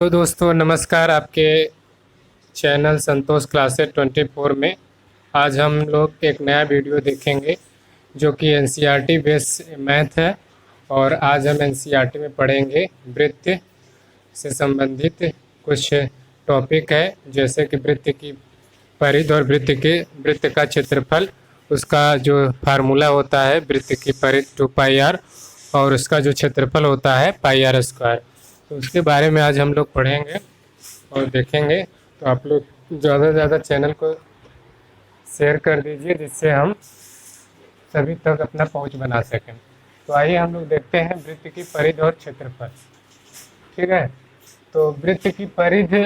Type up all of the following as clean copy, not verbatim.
तो दोस्तों नमस्कार। आपके चैनल संतोष क्लासेस 24 में आज हम लोग एक नया वीडियो देखेंगे जो कि एनसीईआरटी बेस मैथ है। और आज हम एनसीईआरटी में पढ़ेंगे वृत्त से संबंधित कुछ टॉपिक है, जैसे कि वृत्त की परिधि और वृत्त का क्षेत्रफल, उसका जो फार्मूला होता है वृत्त की परिधि 2πr और उसका जो क्षेत्रफल होता है πr²। तो उसके बारे में आज हम लोग पढ़ेंगे और देखेंगे। तो आप लोग ज़्यादा से ज़्यादा चैनल को शेयर कर दीजिए जिससे हम सभी तक अपना पहुंच बना सकें। तो आइए हम लोग देखते हैं वृत्त की परिधि और क्षेत्रफल। ठीक है, तो वृत्त की परिधि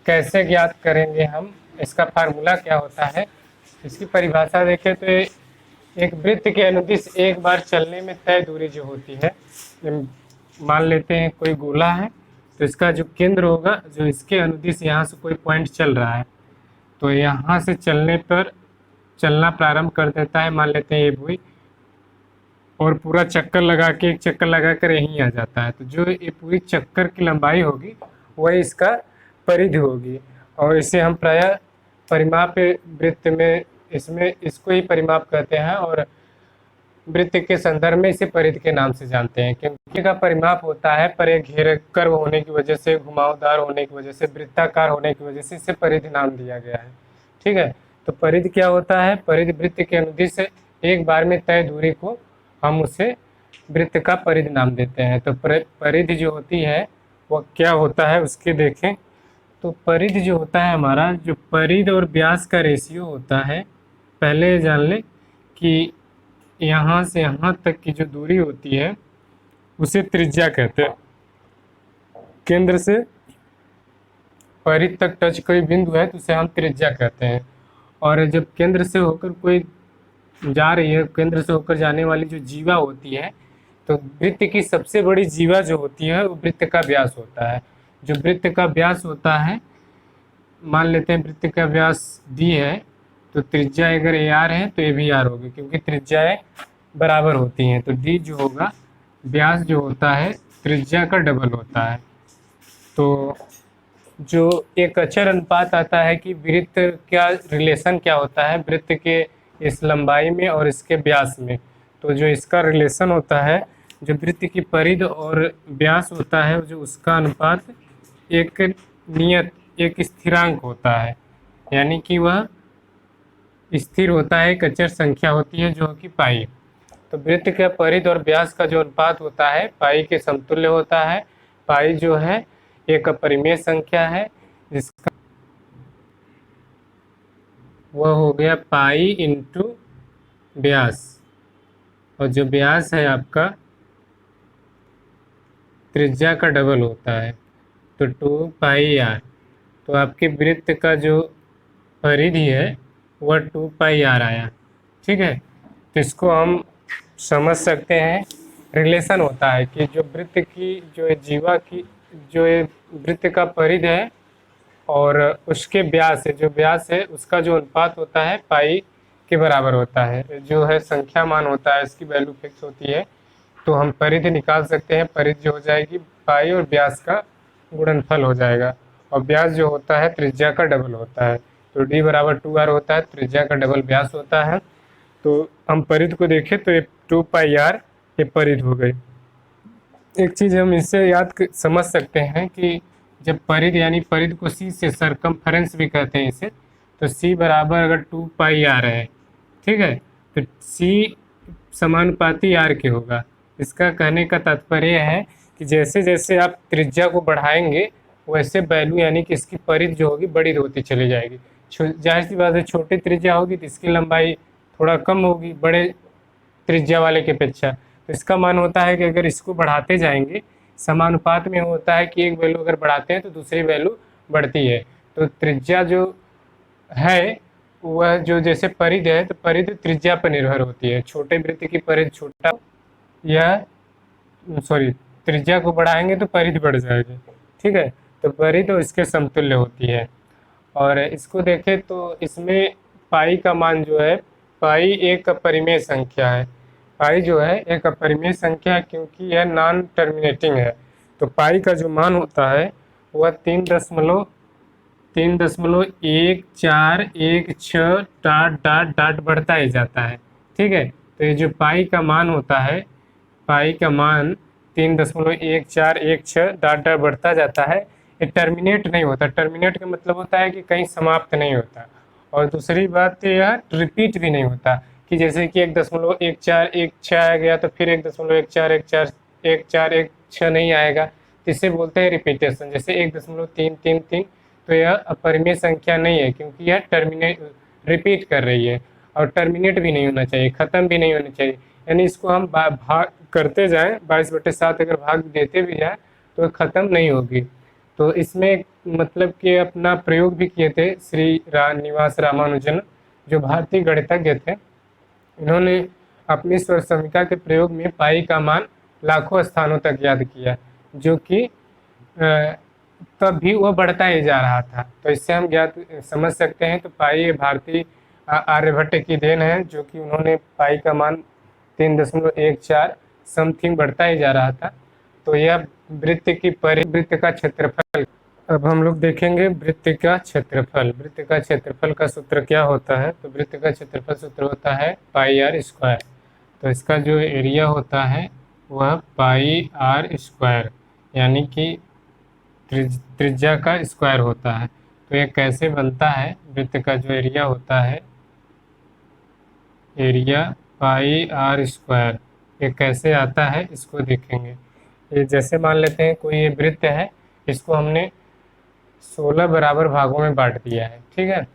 कैसे ज्ञात करेंगे हम, इसका फार्मूला क्या होता है, इसकी परिभाषा देखें तो एक वृत्त के अनुदिश एक बार चलने में तय दूरी जो होती है, मान लेते हैं कोई गोला है तो इसका जो केंद्र होगा, जो इसके अनुदिश यहाँ से कोई पॉइंट चल रहा है तो यहाँ से चलने पर चलना प्रारंभ कर देता है, मान लेते हैं ये भुई, और पूरा चक्कर लगा के एक चक्कर लगा कर यहीं आ जाता है। तो जो ये पूरी चक्कर की लंबाई होगी वही इसका परिधि होगी। और इसे हम प्रायः परिमाप वृत्त में इसमें इसको ही परिमाप कहते हैं और वृत्त के संदर्भ में इसे परिधि के नाम से जानते हैं, क्योंकि का परिमाप होता है पर एक घेरे कर्व होने की वजह से, घुमावदार होने की वजह से, वृत्ताकार होने की वजह से इसे परिधि नाम दिया गया है। ठीक है, तो परिधि क्या होता है, परिधि वृत्त के अनुदिश एक बार में तय दूरी को हम उसे वृत्त का परिधि नाम देते हैं। तो परिधि जो होती है वह क्या होता है उसके देखें। तो परिधि जो होता है हमारा, जो परिधि और व्यास का रेशियो होता है, पहले जान ले कि यहाँ से यहाँ तक की जो दूरी होती है उसे त्रिज्या कहते हैं। केंद्र से परिधि तक टच कोई बिंदु है तो उसे हम त्रिज्या कहते हैं। और जब केंद्र से होकर कोई जा रही है, केंद्र से होकर जाने वाली जो जीवा होती है, तो वृत्त की सबसे बड़ी जीवा जो होती है वो वृत्त का व्यास होता है। जो वृत्त का व्यास होता है, मान लेते हैं वृत्त का व्यास d है, तो त्रिज्या अगर AR है तो ये भी R होगी, क्योंकि त्रिज्याएं बराबर होती हैं। तो d जो होगा, व्यास जो होता है त्रिज्या का डबल होता है। तो जो एक अचर अनुपात आता है कि वृत्त का रिलेशन क्या होता है वृत्त के इस लंबाई में और इसके व्यास में, तो जो इसका रिलेशन होता है, जो वृत्त की परिधि और व्यास होता है, जो उसका अनुपात एक नियत, एक स्थिरांक होता है, यानी कि वह स्थिर होता है, एक अचर संख्या होती है जो कि पाई। तो वृत्त के परिधि और व्यास का जो अनुपात होता है पाई के समतुल्य होता है। पाई जो है एक अपरिमेय संख्या है, जिसका वह हो गया पाई इंटू व्यास, और जो व्यास है आपका त्रिज्या का डबल होता है, तो 2πr। तो आपके वृत्त का जो परिधि है वह 2πr आया। ठीक है, तो इसको हम समझ सकते हैं, रिलेशन होता है कि जो वृत्त की जो जीवा की जो वृत्त का परिधि है और उसके व्यास है, जो व्यास है उसका जो अनुपात होता है पाई के बराबर होता है, जो है संख्या मान होता है, इसकी वैल्यू फिक्स होती है। तो हम परिधि निकाल सकते हैं, परिधि जो हो जाएगी पाई और व्यास का गुणनफल हो जाएगा, और व्यास जो होता है त्रिज्या का डबल होता है। तो d बराबर 2r होता है, त्रिज्या का डबल व्यास होता है। तो हम परिधि को देखें तो ये 2πr ये परिधि हो गई। एक चीज़ हम इससे समझ सकते हैं कि जब परिधि, यानी परिधि को c से सरकमफेरेंस भी कहते हैं इसे, तो c बराबर अगर 2πr है, ठीक है, तो c समानुपाती r के होगा। इसका कहने का तात्पर्य है कि जैसे जैसे आप त्रिज्या को बढ़ाएंगे वैसे वैल्यू, यानी कि इसकी परिधि जो होगी बड़ी होती चली जाएगी। जाहिर सी बात है, छोटी त्रिज्या होगी तो इसकी लंबाई थोड़ा कम होगी बड़े त्रिज्या वाले की अपेक्षा। तो इसका मान होता है कि अगर इसको बढ़ाते जाएंगे, समानुपात में होता है कि एक वैल्यू अगर बढ़ाते हैं तो दूसरी वैल्यू बढ़ती है। तो त्रिज्या जो है वह जो जैसे परिधि है, तो परिधि त्रिज्या पर निर्भर होती है। छोटे वृत्त की परिधि छोटा, या त्रिज्या को बढ़ाएंगे तो परिधि बढ़ जाएगी। ठीक है, तो परिधि तो इसके समतुल्य होती है। और इसको देखें तो इसमें पाई का मान जो है, पाई एक अपरिमेय संख्या है। पाई जो है एक अपरिमेय संख्या है, क्योंकि यह नॉन टर्मिनेटिंग है। तो पाई का जो मान होता है वह 3.1416 डाट डाट डाट बढ़ता ही जाता है। ठीक है, तो ये जो पाई का मान होता है, पाई का मान 3.1416 डाट डाट बढ़ता जाता है। ये टर्मिनेट नहीं होता। टर्मिनेट का मतलब होता है कि कहीं समाप्त नहीं होता। और दूसरी बात यह रिपीट भी नहीं होता कि जैसे कि 1.1416 आ गया तो फिर 1.141416 नहीं आएगा, तो इसे बोलते हैं रिपीटेशन। जैसे 1.333, तो यह अपरिमेय संख्या नहीं है क्योंकि यह टर्मिनेट रिपीट कर रही है। और टर्मिनेट भी नहीं होना चाहिए, ख़त्म भी नहीं होना चाहिए। यानी इसको हम भाग करते जाएं, 22/7 अगर भाग देते भी जाएं तो ख़त्म नहीं होगी। तो इसमें मतलब कि अपना प्रयोग भी किए थे निवास रामानुजन, जो भारतीय गणितज्ञ थे। इन्होंने अपनी स्वर समीक्षा के प्रयोग में पाई का मान लाखों स्थानों तक याद किया, जो कि तब भी वह बढ़ता ही जा रहा था। तो इससे हम ज्ञात समझ सकते हैं। तो पाई भारतीय आर्यभट्ट की देन है, जो कि उन्होंने पाई का मान 3.14 समथिंग बढ़ता ही जा रहा था। तो यह वृत्त की परिवृत्त का क्षेत्रफल। अब हम लोग देखेंगे वृत्त का क्षेत्रफल। वृत्त का क्षेत्रफल का सूत्र क्या होता है? तो वृत्त का क्षेत्रफल सूत्र होता है पाई आर स्क्वायर। तो इसका जो एरिया होता है वह पाई आर स्क्वायर, यानी कि त्रिज्या का स्क्वायर होता है। तो ये कैसे बनता है? वृत्त का जो एरिया होता है, एरिया पाई आर स्क्वायर, ये कैसे आता है इसको देखेंगे। ये जैसे मान लेते हैं कोई ये वृत्त है, इसको हमने 16 बराबर भागों में बांट दिया है। ठीक है,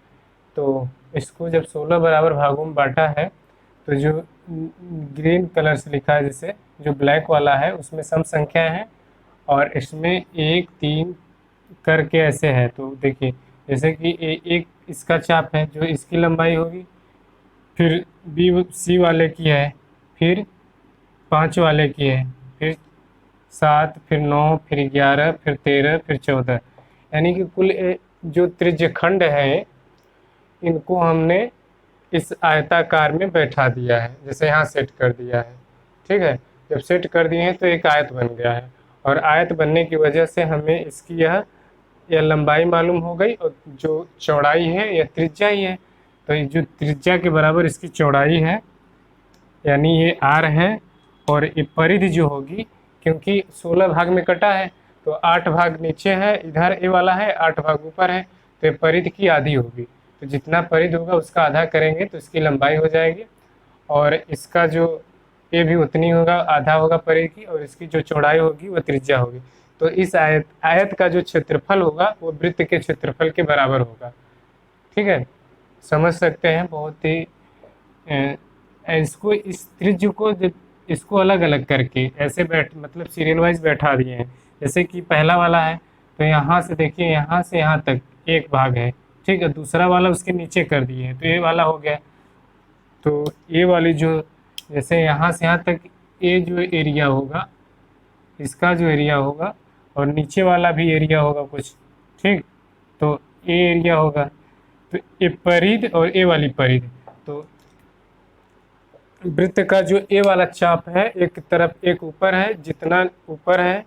तो इसको जब 16 बराबर भागों में बांटा है, तो जो ग्रीन कलर से लिखा है, जैसे जो ब्लैक वाला है उसमें सम संख्या है और इसमें 1 3 करके ऐसे है। तो देखिए जैसे कि एक इसका चाप है जो इसकी लंबाई होगी, फिर बी सी वाले की है, फिर 5 वाले की है, फिर 7, फिर 9, फिर 11, फिर 13, फिर 14, यानी कि कुल जो त्रिज्यखंड है इनको हमने इस आयताकार में बैठा दिया है। जैसे यहाँ सेट कर दिया है। ठीक है, जब सेट कर दिए हैं तो एक आयत बन गया है, और आयत बनने की वजह से हमें इसकी यह लंबाई मालूम हो गई, और जो चौड़ाई है यह त्रिज्या ही है। तो ये जो त्रिज्या के बराबर इसकी चौड़ाई है, यानी ये आर है। और ये परिधि जो होगी, क्योंकि 16 भाग में कटा है तो 8 भाग नीचे है, इधर ए वाला है, 8 भाग ऊपर है, तो ये परिधि की आधी होगी। तो जितना परिधि होगा उसका आधा करेंगे तो इसकी लंबाई हो जाएगी, और इसका जो ये भी उतनी होगा, आधा होगा परिधि की, और इसकी जो चौड़ाई होगी वह त्रिज्या होगी। तो इस आयत का जो क्षेत्रफल होगा वो वृत्त के क्षेत्रफल के बराबर होगा। ठीक है, समझ सकते हैं। बहुत ही इसको इस त्रिज्य को इसको अलग अलग करके ऐसे मतलब सीरियल वाइज बैठा दिए हैं। जैसे कि पहला वाला है तो यहाँ से देखिए, यहाँ से यहाँ तक एक भाग है। ठीक है, दूसरा वाला उसके नीचे कर दिए हैं, तो ये वाला हो गया। तो ये वाली जो जैसे यहाँ से यहाँ तक ये जो एरिया होगा, इसका जो एरिया होगा, और नीचे वाला भी एरिया होगा कुछ। ठीक, तो ये एरिया होगा, तो ये परिधि और ये वाली परिधि। तो वृत्त का जो ए वाला चाप है, एक तरफ एक ऊपर है, जितना ऊपर है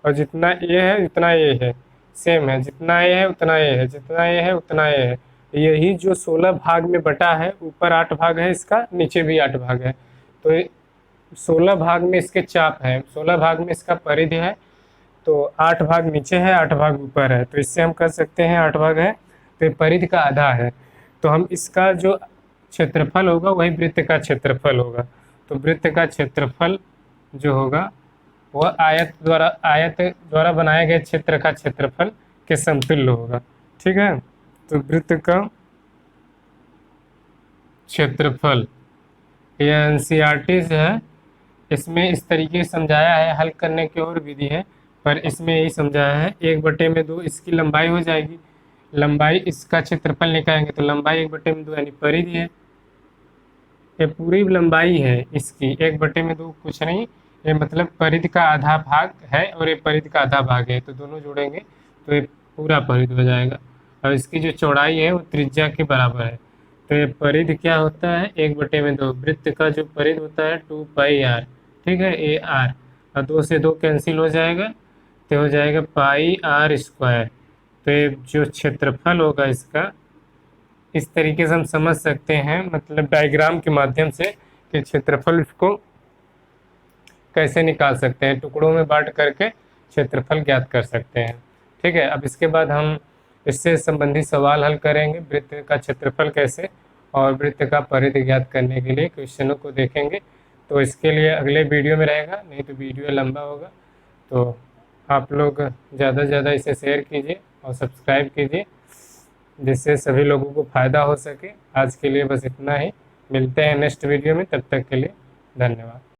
और जितना ए है उतना ए है, सेम है। जितना ए है उतना ए है, जितना ए है उतना ए है। यही जो 16 भाग में बटा है, ऊपर 8 भाग है इसका, नीचे भी 8 भाग है। तो 16 भाग में इसके चाप है, 16 भाग में इसका परिधि है। तो 8 भाग नीचे है, 8 भाग ऊपर है, तो इससे हम कर सकते हैं 8 भाग है तो परिधि का आधा है। तो हम इसका जो क्षेत्रफल होगा वही वृत्त का क्षेत्रफल होगा। तो वृत्त का क्षेत्रफल जो होगा वह आयत द्वारा बनाए गए क्षेत्र का क्षेत्रफल के समतुल्य होगा। ठीक है, तो वृत्त का क्षेत्रफल यह एनसीईआरटी से है। इसमें इस तरीके से समझाया है, हल करने की और विधि है, पर इसमें यही समझाया है। 1/2 इसकी लंबाई हो जाएगी, लंबाई इसका क्षेत्रफल निकालेंगे तो लंबाई 1/2 यानी परिधि है। ये पूरी लंबाई है इसकी, 1/2 कुछ नहीं, ये मतलब परिधि का आधा भाग है और ये परिधि का आधा भाग है, तो दोनों जोड़ेंगे तो ये पूरा परिधि हो जाएगा। और इसकी जो चौड़ाई है वो त्रिज्या के बराबर है। तो ये परिधि क्या होता है? 1/2। वृत्त का जो परिधि होता है 2 पाई आर। ठीक है, ए आर, और 2 से 2 कैंसिल हो जाएगा, तो हो जाएगा पाई आर स्क्वायर। तो ये जो क्षेत्रफल होगा इसका, इस तरीके से हम समझ सकते हैं, मतलब डायग्राम के माध्यम से, कि क्षेत्रफल इसको कैसे निकाल सकते हैं, टुकड़ों में बांट करके क्षेत्रफल ज्ञात कर सकते हैं। ठीक है, अब इसके बाद हम इससे संबंधित सवाल हल करेंगे, वृत्त का क्षेत्रफल कैसे और वृत्त का परिधि ज्ञात करने के लिए क्वेश्चनों को देखेंगे। तो इसके लिए अगले वीडियो में रहेगा, नहीं तो वीडियो लंबा होगा। तो आप लोग ज़्यादा से ज़्यादा इसे शेयर कीजिए और सब्सक्राइब कीजिए, जिससे सभी लोगों को फ़ायदा हो सके। आज के लिए बस इतना ही, मिलते हैं नेक्स्ट वीडियो में, तब तक के लिए धन्यवाद।